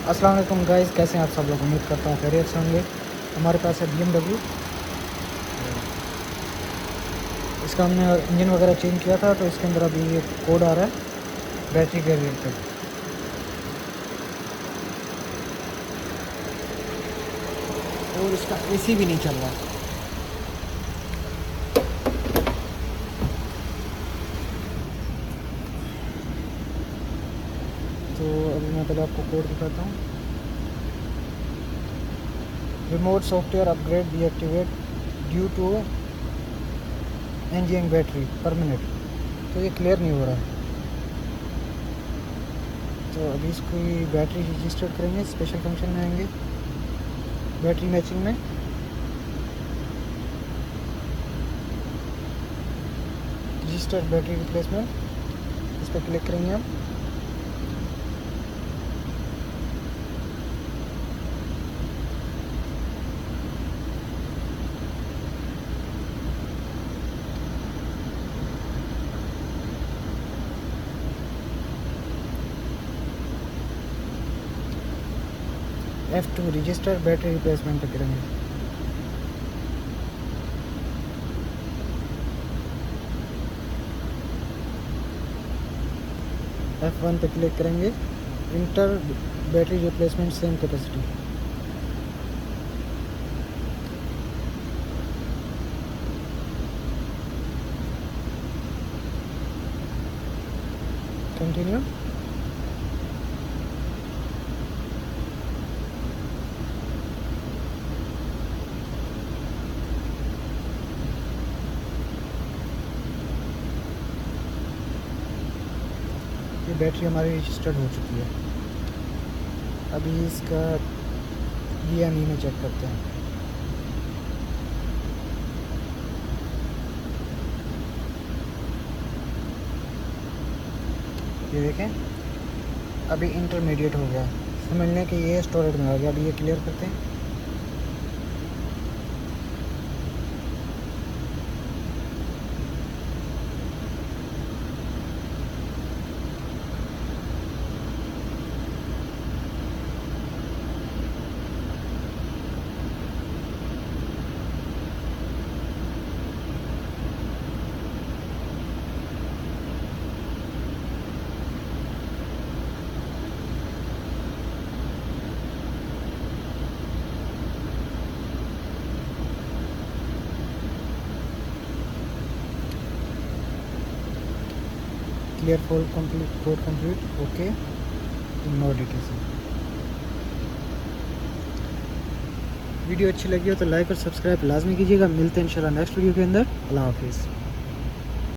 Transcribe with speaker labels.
Speaker 1: अस्सलाम वालेकुम गाइस, कैसे हैं आप सब लोग। उम्मीद करता हूँ खैरियत से होंगे। हमारे पास है BMW। इसका हमने इंजन वगैरह चेंज किया था, तो इसके अंदर अभी ये कोड आ रहा है बैटरी के रिलेटेड। और इसका AC भी नहीं चल रहा। तो अभी मैं पहले आपको कोड दिखाता हूँ। Remote software upgrade deactivate due to engaging battery पर मिनट। तो ये क्लियर नहीं हो रहा है। तो अभी इसको बैटरी रजिस्टर करेंगे, स्पेशल फंक्शन में आएंगे, बैटरी मैचिंग में रजिस्टर बैटरी रिप्लेसमेंट, इस पर क्लिक करेंगे हम। F2 रजिस्टर बैटरी रिप्लेसमेंट पे करेंगे। F1 पे क्लिक करेंगे, inter battery replacement same capacity. Continue. ये बैटरी हमारी रजिस्टर्ड हो चुकी है। अभी इसका DME में चेक करते हैं। ये देखें, अभी इंटरमीडिएट हो गया, समझ लें कि ये स्टोरेज में आ गया। अभी ये क्लियर करते हैं। Clear fold complete, code complete, okay, no details. Video अच्छी लगी हो तो लाइक और सब्सक्राइब लाजमी कीजिएगा। मिलते हैं इंशाल्लाह नेक्स्ट वीडियो के अंदर। अल्लाह हाफिज़।